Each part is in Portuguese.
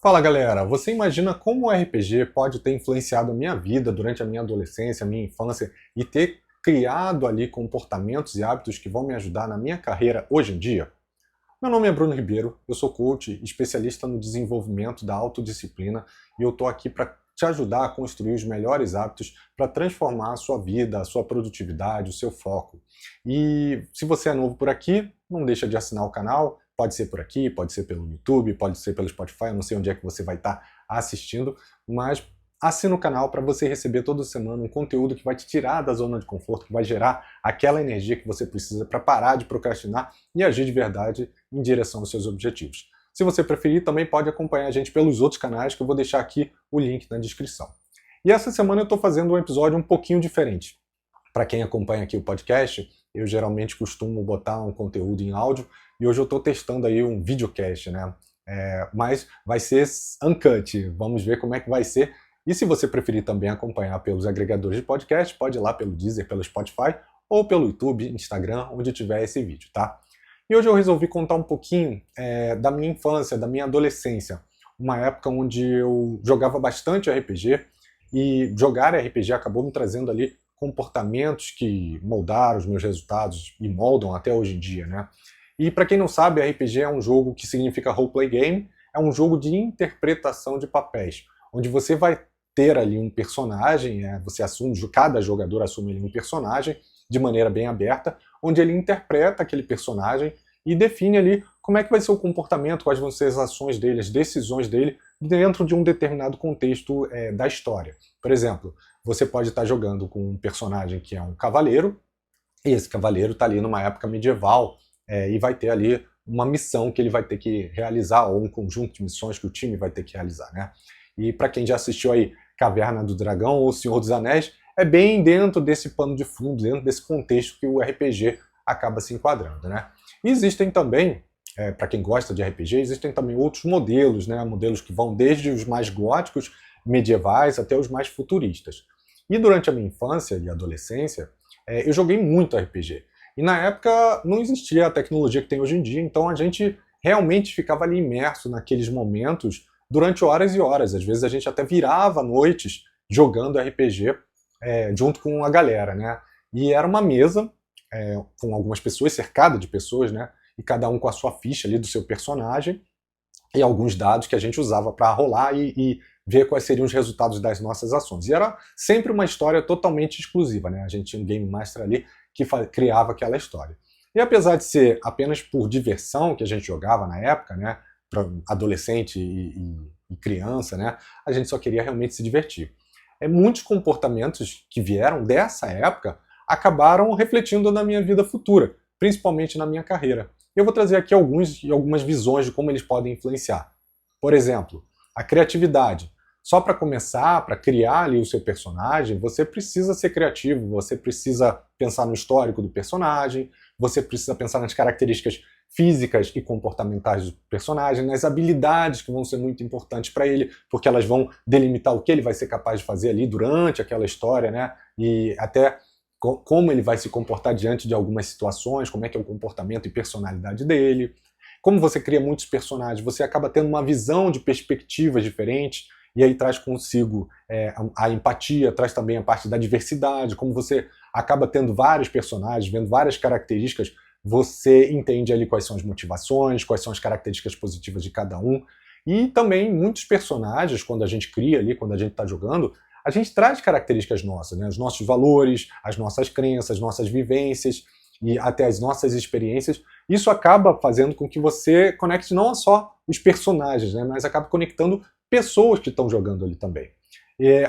Fala galera, você imagina como o RPG pode ter influenciado a minha vida durante a minha adolescência, a minha infância e ter criado ali comportamentos e hábitos que vão me ajudar na minha carreira hoje em dia? Meu nome é Bruno Ribeiro, eu sou coach, especialista no desenvolvimento da autodisciplina e eu estou aqui para te ajudar a construir os melhores hábitos para transformar a sua vida, a sua produtividade, o seu foco. E se você é novo por aqui, não deixa de assinar o canal, pode ser por aqui, pode ser pelo YouTube, pode ser pelo Spotify, eu não sei onde é que você vai estar assistindo, mas assina o canal para você receber toda semana um conteúdo que vai te tirar da zona de conforto, que vai gerar aquela energia que você precisa para parar de procrastinar e agir de verdade em direção aos seus objetivos. Se você preferir, também pode acompanhar a gente pelos outros canais, que eu vou deixar aqui o link na descrição. E essa semana eu estou fazendo um episódio um pouquinho diferente. Para quem acompanha aqui o podcast, eu geralmente costumo botar um conteúdo em áudio e hoje eu estou testando aí um videocast, né? Mas vai ser uncut, vamos ver como é que vai ser. E se você preferir também acompanhar pelos agregadores de podcast, pode ir lá pelo Deezer, pelo Spotify ou pelo YouTube, Instagram, onde tiver esse vídeo, tá? E hoje eu resolvi contar um pouquinho da minha infância, da minha adolescência. Uma época onde eu jogava bastante RPG e jogar RPG acabou me trazendo ali comportamentos que moldaram os meus resultados e moldam até hoje em dia, né? E para quem não sabe, RPG é um jogo que significa roleplay game, é um jogo de interpretação de papéis, onde você vai ter ali um personagem, você assume, cada jogador assume ali um personagem de maneira bem aberta, onde ele interpreta aquele personagem e define ali como é que vai ser o comportamento, quais vão ser as ações dele, as decisões dele, dentro de um determinado contexto da história. Por exemplo, você pode estar jogando com um personagem que é um cavaleiro, e esse cavaleiro está ali numa época medieval, e vai ter ali uma missão que ele vai ter que realizar, ou um conjunto de missões que o time vai ter que realizar, né? E para quem já assistiu aí Caverna do Dragão ou Senhor dos Anéis, é bem dentro desse pano de fundo, dentro desse contexto que o RPG acaba se enquadrando, né? E existem também, para quem gosta de RPG, existem também outros modelos, né? Modelos que vão desde os mais góticos, medievais, até os mais futuristas. E durante a minha infância e adolescência, eu joguei muito RPG. E na época não existia a tecnologia que tem hoje em dia, então a gente realmente ficava ali imerso naqueles momentos durante horas e horas. Às vezes a gente até virava noites jogando RPG junto com a galera, né? E era uma mesa com algumas pessoas, cercada de pessoas, né? E cada um com a sua ficha ali do seu personagem e alguns dados que a gente usava para rolar e ver quais seriam os resultados das nossas ações. E era sempre uma história totalmente exclusiva, né? A gente tinha um Game Master ali que criava aquela história. E apesar de ser apenas por diversão que a gente jogava na época, né? Para adolescente e criança, né? A gente só queria realmente se divertir. Muitos comportamentos que vieram dessa época acabaram refletindo na minha vida futura, principalmente na minha carreira. Eu vou trazer aqui algumas visões de como eles podem influenciar. Por exemplo, a criatividade. Só para começar, para criar ali o seu personagem, você precisa ser criativo, você precisa pensar no histórico do personagem, você precisa pensar nas características físicas e comportamentais do personagem, nas habilidades que vão ser muito importantes para ele, porque elas vão delimitar o que ele vai ser capaz de fazer ali durante aquela história, né? E até como ele vai se comportar diante de algumas situações, como é que é o comportamento e personalidade dele. Como você cria muitos personagens, você acaba tendo uma visão de perspectivas diferentes, e aí traz consigo a empatia, traz também a parte da diversidade, como você acaba tendo vários personagens, vendo várias características, você entende ali quais são as motivações, quais são as características positivas de cada um. E também muitos personagens, quando a gente cria ali, quando a gente está jogando, a gente traz características nossas, né? Os nossos valores, as nossas crenças, as nossas vivências e até as nossas experiências. Isso acaba fazendo com que você conecte não só os personagens, né? Mas acaba conectando pessoas que estão jogando ali também.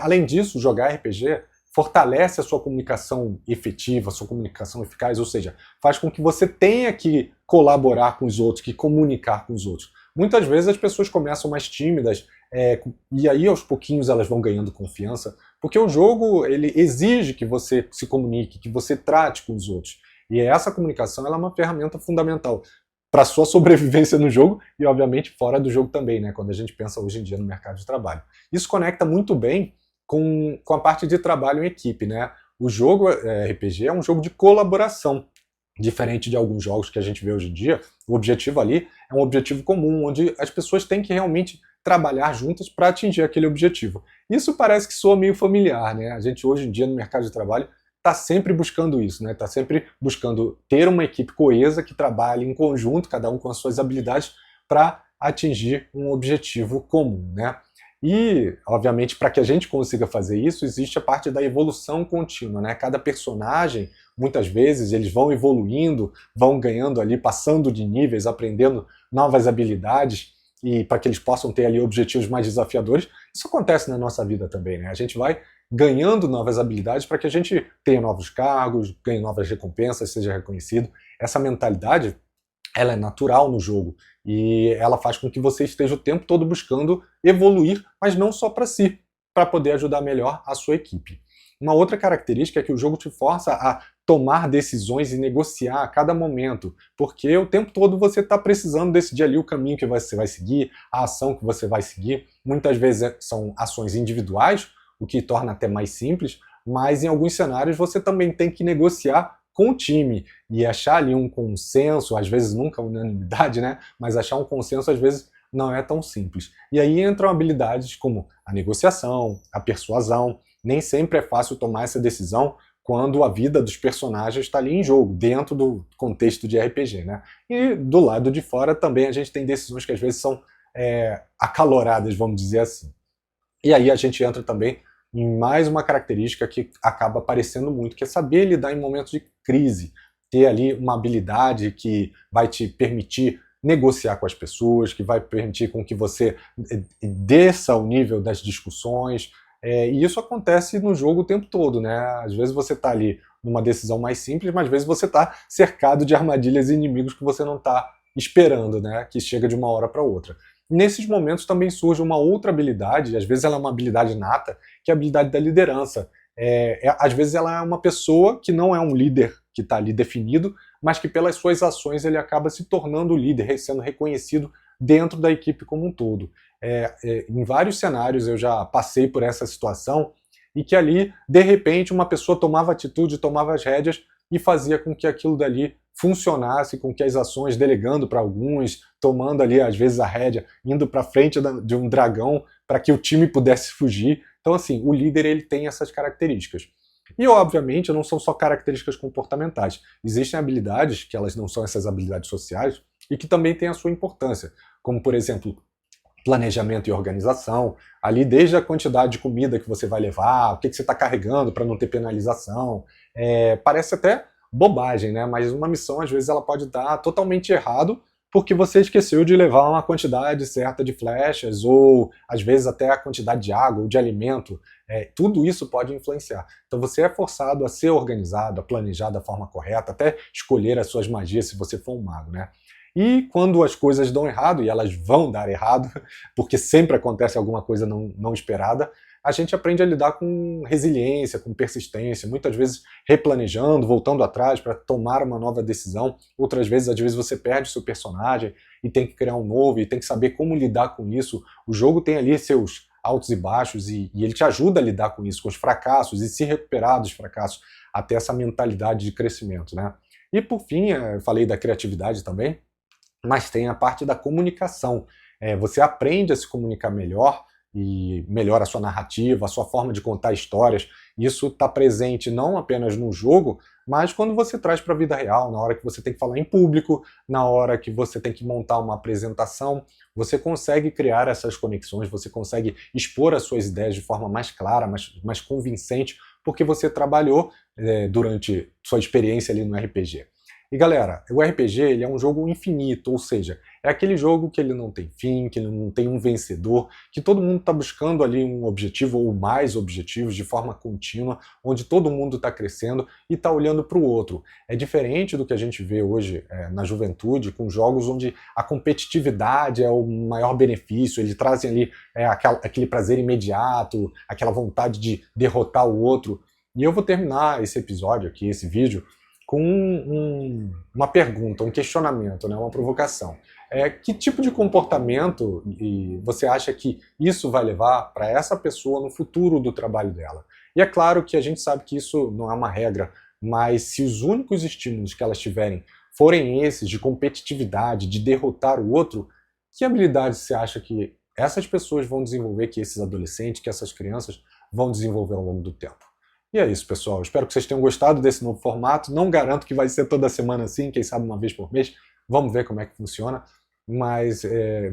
Além disso, jogar RPG fortalece a sua comunicação efetiva, a sua comunicação eficaz, ou seja, faz com que você tenha que colaborar com os outros, que comunicar com os outros. Muitas vezes as pessoas começam mais tímidas, e aí aos pouquinhos elas vão ganhando confiança, porque o jogo ele exige que você se comunique, que você trate com os outros. E essa comunicação ela é uma ferramenta fundamental para a sua sobrevivência no jogo e, obviamente, fora do jogo também, né? Quando a gente pensa hoje em dia no mercado de trabalho. Isso conecta muito bem com a parte de trabalho em equipe, né? O jogo RPG é um jogo de colaboração. Diferente de alguns jogos que a gente vê hoje em dia, o objetivo ali é um objetivo comum, onde as pessoas têm que realmente trabalhar juntas para atingir aquele objetivo. Isso parece que soa meio familiar, né? A gente hoje em dia no mercado de trabalho está sempre buscando isso, né? Está sempre buscando ter uma equipe coesa que trabalhe em conjunto, cada um com as suas habilidades, para atingir um objetivo comum, né? E, obviamente, para que a gente consiga fazer isso, existe a parte da evolução contínua, né? Cada personagem, muitas vezes, eles vão evoluindo, vão ganhando ali, passando de níveis, aprendendo novas habilidades, e para que eles possam ter ali objetivos mais desafiadores. Isso acontece na nossa vida também, né? A gente vai ganhando novas habilidades para que a gente tenha novos cargos, ganhe novas recompensas, seja reconhecido. Essa mentalidade, ela é natural no jogo e ela faz com que você esteja o tempo todo buscando evoluir, mas não só para si, para poder ajudar melhor a sua equipe. Uma outra característica é que o jogo te força a tomar decisões e negociar a cada momento, porque o tempo todo você está precisando decidir ali o caminho que você vai seguir, a ação que você vai seguir. Muitas vezes são ações individuais, o que torna até mais simples, mas em alguns cenários você também tem que negociar com o time e achar ali um consenso, às vezes nunca unanimidade, né? Mas achar um consenso às vezes não é tão simples. E aí entram habilidades como a negociação, a persuasão. Nem sempre é fácil tomar essa decisão quando a vida dos personagens está ali em jogo, dentro do contexto de RPG, né? E do lado de fora também a gente tem decisões que às vezes são acaloradas, vamos dizer assim. E aí a gente entra também em mais uma característica que acaba aparecendo muito, que é saber lidar em momentos de crise, ter ali uma habilidade que vai te permitir negociar com as pessoas, que vai permitir com que você desça o nível das discussões, e isso acontece no jogo o tempo todo, né? Às vezes você está ali numa decisão mais simples, mas às vezes você está cercado de armadilhas e inimigos que você não está esperando, né? Que chega de uma hora para outra. Nesses momentos também surge uma outra habilidade, às vezes ela é uma habilidade nata, que é a habilidade da liderança. Às vezes ela é uma pessoa que não é um líder que está ali definido, mas que pelas suas ações ele acaba se tornando líder, sendo reconhecido dentro da equipe como um todo. Em vários cenários eu já passei por essa situação e que ali, de repente, uma pessoa tomava atitude, tomava as rédeas e fazia com que aquilo dali funcionasse, com que as ações, delegando para alguns, tomando ali às vezes a rédea, indo para frente de um dragão para que o time pudesse fugir. Então assim, o líder ele tem essas características. E obviamente não são só características comportamentais. Existem habilidades que elas não são essas habilidades sociais e que também têm a sua importância, como por exemplo, planejamento e organização, ali desde a quantidade de comida que você vai levar, o que você está carregando para não ter penalização. Parece até bobagem, né? Mas uma missão às vezes ela pode dar totalmente errado porque você esqueceu de levar uma quantidade certa de flechas ou às vezes até a quantidade de água ou de alimento. Tudo isso pode influenciar. Então você é forçado a ser organizado, a planejar da forma correta, até escolher as suas magias se você for um mago, né? E quando as coisas dão errado, e elas vão dar errado, porque sempre acontece alguma coisa não esperada, a gente aprende a lidar com resiliência, com persistência, muitas vezes replanejando, voltando atrás para tomar uma nova decisão. Outras vezes, às vezes você perde o seu personagem e tem que criar um novo, e tem que saber como lidar com isso. O jogo tem ali seus altos e baixos, e ele te ajuda a lidar com isso, com os fracassos, e se recuperar dos fracassos, até essa mentalidade de crescimento, né? E por fim, eu falei da criatividade também, mas tem a parte da comunicação. Você aprende a se comunicar melhor e melhora a sua narrativa, a sua forma de contar histórias. Isso está presente não apenas no jogo, mas quando você traz para a vida real, na hora que você tem que falar em público, na hora que você tem que montar uma apresentação, você consegue criar essas conexões, você consegue expor as suas ideias de forma mais clara, mais convincente, porque você trabalhou durante sua experiência ali no RPG. E galera, o RPG ele é um jogo infinito, ou seja, é aquele jogo que ele não tem fim, que ele não tem um vencedor, que todo mundo está buscando ali um objetivo ou mais objetivos de forma contínua, onde todo mundo está crescendo e está olhando para o outro. É diferente do que a gente vê hoje na juventude, com jogos onde a competitividade é o maior benefício, eles trazem ali aquele prazer imediato, aquela vontade de derrotar o outro. E eu vou terminar esse episódio aqui, esse vídeo, com uma pergunta, um questionamento, né, uma provocação. Que tipo de comportamento você acha que isso vai levar para essa pessoa no futuro do trabalho dela? E é claro que a gente sabe que isso não é uma regra, mas se os únicos estímulos que elas tiverem forem esses de competitividade, de derrotar o outro, que habilidade você acha que essas pessoas vão desenvolver, que esses adolescentes, que essas crianças vão desenvolver ao longo do tempo. E é isso, pessoal. Espero que vocês tenham gostado desse novo formato. Não garanto que vai ser toda semana assim, quem sabe uma vez por mês. Vamos ver como é que funciona. Mas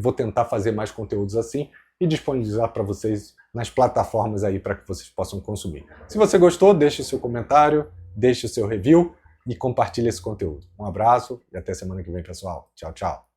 vou tentar fazer mais conteúdos assim e disponibilizar para vocês nas plataformas aí para que vocês possam consumir. Se você gostou, deixe seu comentário, deixe o seu review e compartilhe esse conteúdo. Um abraço e até semana que vem, pessoal. Tchau, tchau.